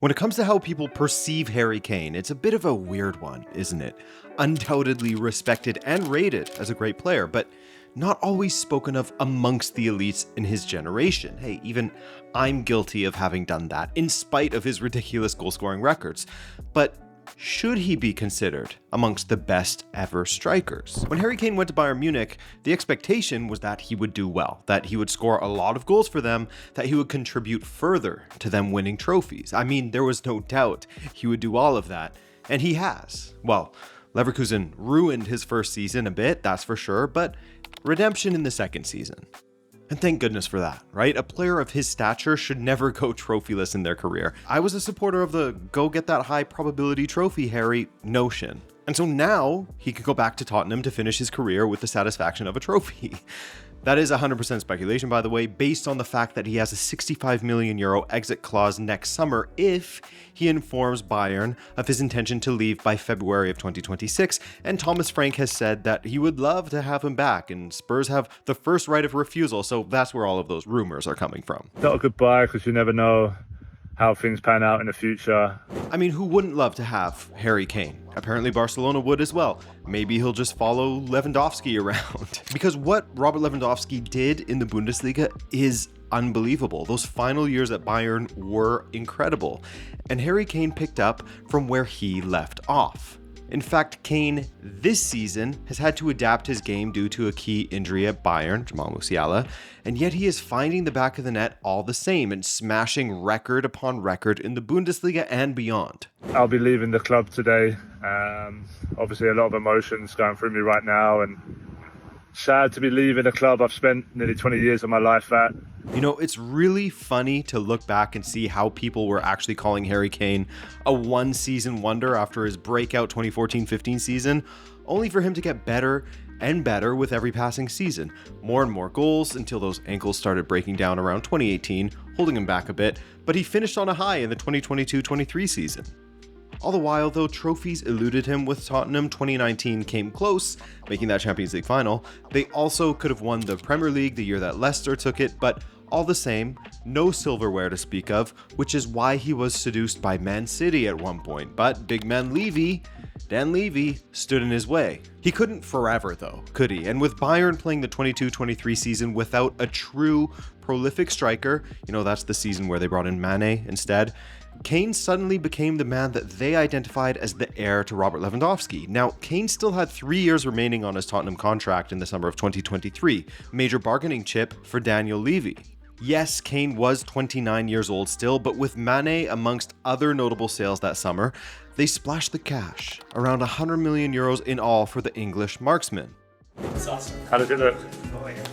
When it comes to how people perceive Harry Kane, it's a bit of a weird one, isn't it? Undoubtedly respected and rated as a great player, but not always spoken of amongst the elites in his generation. Hey, even I'm guilty of having done that, in spite of his ridiculous goal-scoring records. But should he be considered amongst the best ever strikers? When Harry Kane went to Bayern Munich, the expectation was that he would do well, that he would score a lot of goals for them, that he would contribute further to them winning trophies. I mean, there was no doubt he would do all of that, and he has. Well, Leverkusen ruined his first season a bit, that's for sure, but redemption in the second season. And thank goodness for that, right? A player of his stature should never go trophyless in their career. I was a supporter of the go get that high probability trophy, Harry notion. And so now he could go back to Tottenham to finish his career with the satisfaction of a trophy. That is 100% speculation, by the way, based on the fact that he has a €65 million exit clause next summer if he informs Bayern of his intention to leave by February of 2026. And Thomas Frank has said that he would love to have him back, and Spurs have the first right of refusal, so that's where all of those rumors are coming from. Not a good buy because you never know how things pan out in the future. I mean, who wouldn't love to have Harry Kane? Apparently Barcelona would as well. Maybe he'll just follow Lewandowski around. Because what Robert Lewandowski did in the Bundesliga is unbelievable. Those final years at Bayern were incredible. And Harry Kane picked up from where he left off. In fact, Kane this season has had to adapt his game due to a key injury at Bayern, Jamal Musiala, and yet he is finding the back of the net all the same and smashing record upon record in the Bundesliga and beyond. I'll be leaving the club today. Obviously a lot of emotions going through me right now, and sad to be leaving a club I've spent nearly 20 years of my life at. You know, it's really funny to look back and see how people were actually calling Harry Kane a one-season wonder after his breakout 2014-15 season, only for him to get better and better with every passing season. More and more goals until those ankles started breaking down around 2018, holding him back a bit, but he finished on a high in the 2022-23 season. All the while, though, trophies eluded him with Tottenham. 2019 came close, making that Champions League final. They also could have won the Premier League the year that Leicester took it, but all the same, no silverware to speak of, which is why he was seduced by Man City at one point. But big man Dan Levy, stood in his way. He couldn't forever though, could he? And with Bayern playing the 22-23 season without a true prolific striker, that's the season where they brought in Mane instead, Kane suddenly became the man that they identified as the heir to Robert Lewandowski. Now, Kane still had 3 years remaining on his Tottenham contract in the summer of 2023, major bargaining chip for Daniel Levy. Yes, Kane was 29 years old still, but with Mane amongst other notable sales that summer, they splashed the cash, around €100 million in all for the English marksman. That's awesome. How does it look?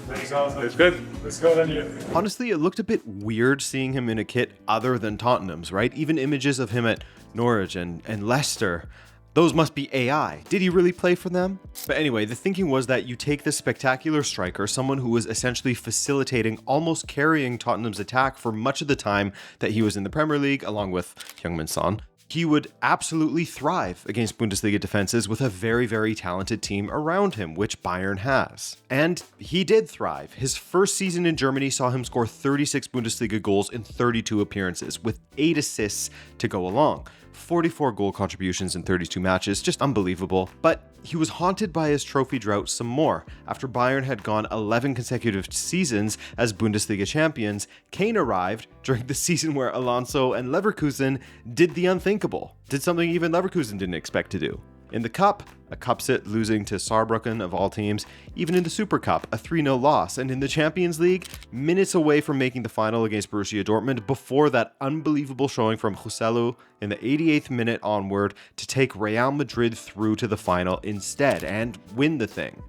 It's good. Let's go then. Honestly, it looked a bit weird seeing him in a kit other than Tottenham's, right? Even images of him at Norwich and Leicester. Those must be AI. Did he really play for them? But anyway, the thinking was that you take this spectacular striker, someone who was essentially facilitating, almost carrying Tottenham's attack for much of the time that he was in the Premier League, along with Heung-min Son. He would absolutely thrive against Bundesliga defenses with a very, very talented team around him, which Bayern has. And he did thrive. His first season in Germany saw him score 36 Bundesliga goals in 32 appearances, with 8 assists to go along. 44 goal contributions in 32 matches, just unbelievable. But he was haunted by his trophy drought some more. After Bayern had gone 11 consecutive seasons as Bundesliga champions, Kane arrived during the season where Alonso and Leverkusen did the unthinkable, did something even Leverkusen didn't expect to do. In the Cup, a cup sit losing to Saarbrücken of all teams, even in the Super Cup, a 3-0 loss, and in the Champions League, minutes away from making the final against Borussia Dortmund before that unbelievable showing from Joselu in the 88th minute onward to take Real Madrid through to the final instead and win the thing.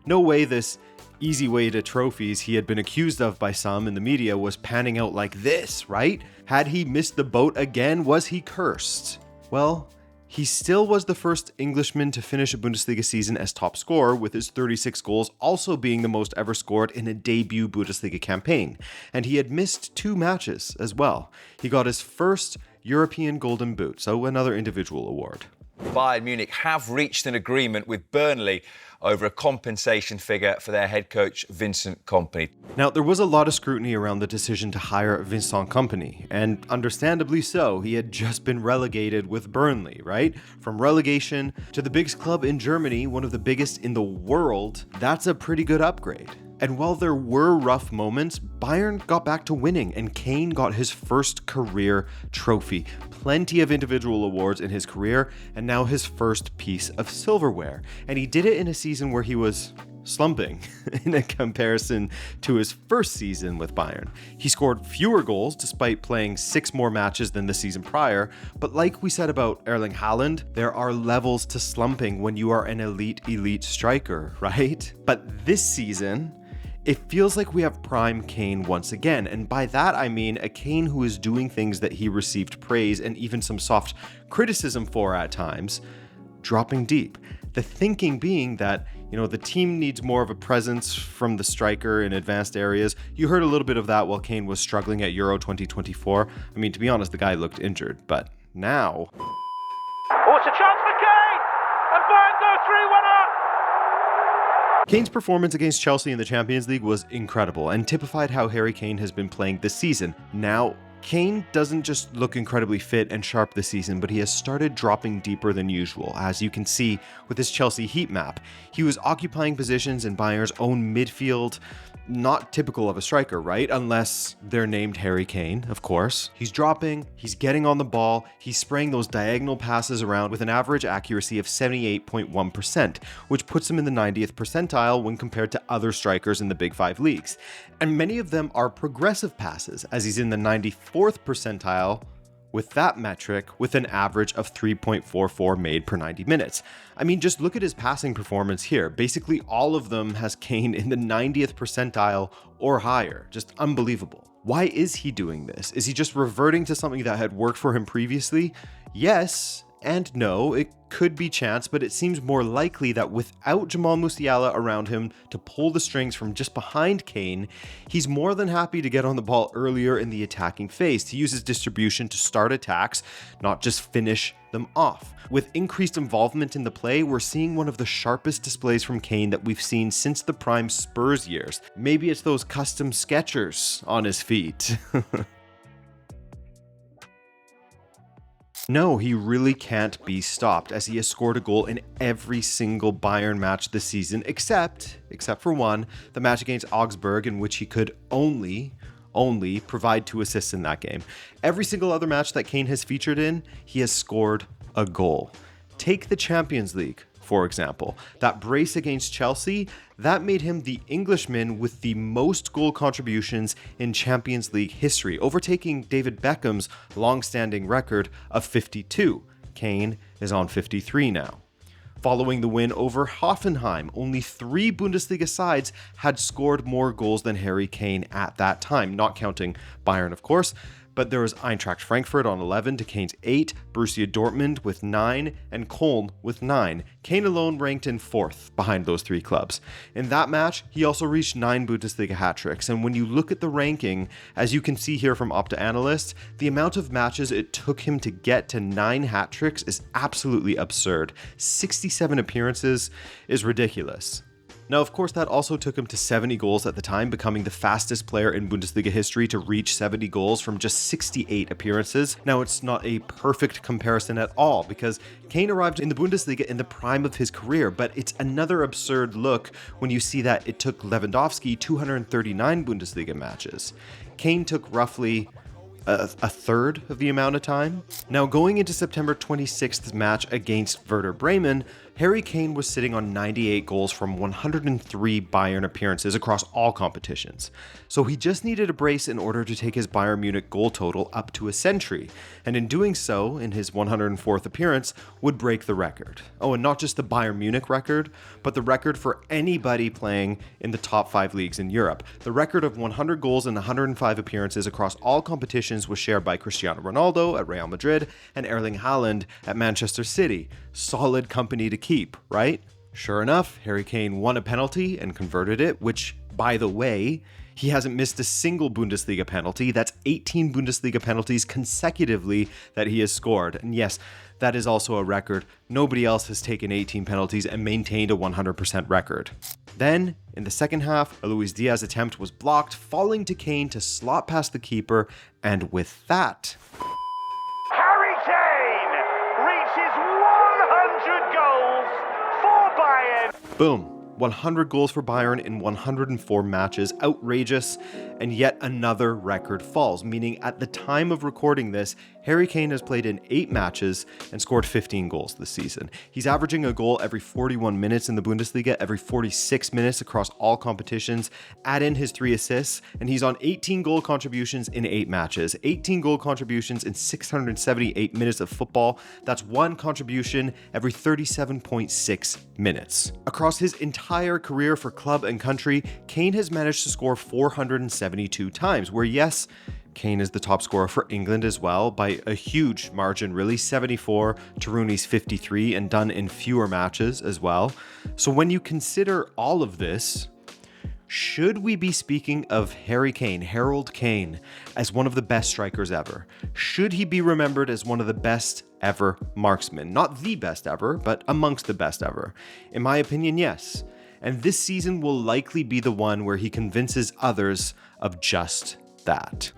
No way this easy way to trophies he had been accused of by some in the media was panning out like this, right? Had he missed the boat again? Was he cursed? Well, he still was the first Englishman to finish a Bundesliga season as top scorer, with his 36 goals also being the most ever scored in a debut Bundesliga campaign. And he had missed 2 matches as well. He got his first European Golden Boot, so another individual award. Bayern Munich have reached an agreement with Burnley over a compensation figure for their head coach, Vincent Kompany. Now, there was a lot of scrutiny around the decision to hire Vincent Kompany, and understandably so. He had just been relegated with Burnley, right? From relegation to the biggest club in Germany, one of the biggest in the world, that's a pretty good upgrade. And while there were rough moments, Bayern got back to winning, and Kane got his first career trophy. Plenty of individual awards in his career, and now his first piece of silverware. And he did it in a season where he was slumping in a comparison to his first season with Bayern. He scored fewer goals despite playing 6 more matches than the season prior, but like we said about Erling Haaland, there are levels to slumping when you are an elite striker, right? But this season, it feels like we have prime Kane once again, and by that I mean a Kane who is doing things that he received praise and even some soft criticism for at times, dropping deep. The thinking being that, the team needs more of a presence from the striker in advanced areas. You heard a little bit of that while Kane was struggling at Euro 2024. I mean, to be honest, the guy looked injured, but now... Oh, it's a chance for Kane! And Bayern go 3-1 up! Kane's performance against Chelsea in the Champions League was incredible and typified how Harry Kane has been playing this season. Now, Kane doesn't just look incredibly fit and sharp this season, but he has started dropping deeper than usual, as you can see with his Chelsea heat map. He was occupying positions in Bayern's own midfield, not typical of a striker, right? Unless they're named Harry Kane, of course. He's dropping, he's getting on the ball, he's spraying those diagonal passes around with an average accuracy of 78.1%, which puts him in the 90th percentile when compared to other strikers in the Big Five leagues. And many of them are progressive passes, as he's in the 94th percentile with that metric, with an average of 3.44 made per 90 minutes. I mean, just look at his passing performance here. Basically, all of them has Kane in the 90th percentile or higher. Just unbelievable. Why is he doing this? Is he just reverting to something that had worked for him previously? Yes and no, it could be chance, but it seems more likely that without Jamal Musiala around him to pull the strings from just behind Kane, he's more than happy to get on the ball earlier in the attacking phase, to use his distribution to start attacks, not just finish them off. With increased involvement in the play, we're seeing one of the sharpest displays from Kane that we've seen since the prime Spurs years. Maybe it's those custom Skechers on his feet. No, he really can't be stopped, as he has scored a goal in every single Bayern match this season, except for one, the match against Augsburg, in which he could only provide 2 assists in that game. Every single other match that Kane has featured in, he has scored a goal. Take the Champions League, for example. That brace against Chelsea, that made him the Englishman with the most goal contributions in Champions League history, overtaking David Beckham's long-standing record of 52. Kane is on 53 now. Following the win over Hoffenheim, only 3 Bundesliga sides had scored more goals than Harry Kane at that time, not counting Bayern, of course. But there was Eintracht Frankfurt on 11 to Kane's 8, Borussia Dortmund with 9, and Köln with 9. Kane alone ranked in 4th behind those 3 clubs. In that match, he also reached 9 Bundesliga hat-tricks, and when you look at the ranking, as you can see here from Opta Analyst, the amount of matches it took him to get to 9 hat-tricks is absolutely absurd. 67 appearances is ridiculous. Now, of course, that also took him to 70 goals at the time, becoming the fastest player in Bundesliga history to reach 70 goals from just 68 appearances. Now, it's not a perfect comparison at all, because Kane arrived in the Bundesliga in the prime of his career, but it's another absurd look when you see that it took Lewandowski 239 Bundesliga matches. Kane took roughly a third of the amount of time. Now, going into September 26th match against Werder Bremen, Harry Kane was sitting on 98 goals from 103 Bayern appearances across all competitions. So he just needed a brace in order to take his Bayern Munich goal total up to a century, and in doing so, in his 104th appearance, would break the record. Oh, and not just the Bayern Munich record, but the record for anybody playing in the top 5 leagues in Europe. The record of 100 goals and 105 appearances across all competitions was shared by Cristiano Ronaldo at Real Madrid and Erling Haaland at Manchester City. Solid company to keep, right? Sure enough, Harry Kane won a penalty and converted it, which, by the way, He hasn't missed a single Bundesliga penalty. That's 18 Bundesliga penalties consecutively that he has scored. And yes, that is also a record. Nobody else has taken 18 penalties and maintained a 100% record. Then, in the second half, a Luis Diaz attempt was blocked, falling to Kane to slot past the keeper, and with that, Harry Kane reaches 100 goals for Bayern. boom. 100 goals for Bayern in 104 matches. Outrageous. And yet another record falls, meaning at the time of recording this, Harry Kane has played in 8 matches and scored 15 goals this season. He's averaging a goal every 41 minutes in the Bundesliga, every 46 minutes across all competitions. Add in his 3 assists, and he's on 18 goal contributions in 8 matches. 18 goal contributions in 678 minutes of football. That's 1 contribution every 37.6 minutes. Across his entire career for club and country, Kane has managed to score 472 times, where yes, Kane is the top scorer for England as well by a huge margin, really, 74 to Rooney's 53, and done in fewer matches as well. So when you consider all of this, should we be speaking of Harry Kane, Harold Kane, as one of the best strikers ever? Should he be remembered as one of the best ever marksmen? Not the best ever, but amongst the best ever. In my opinion, yes. And this season will likely be the one where he convinces others of just that.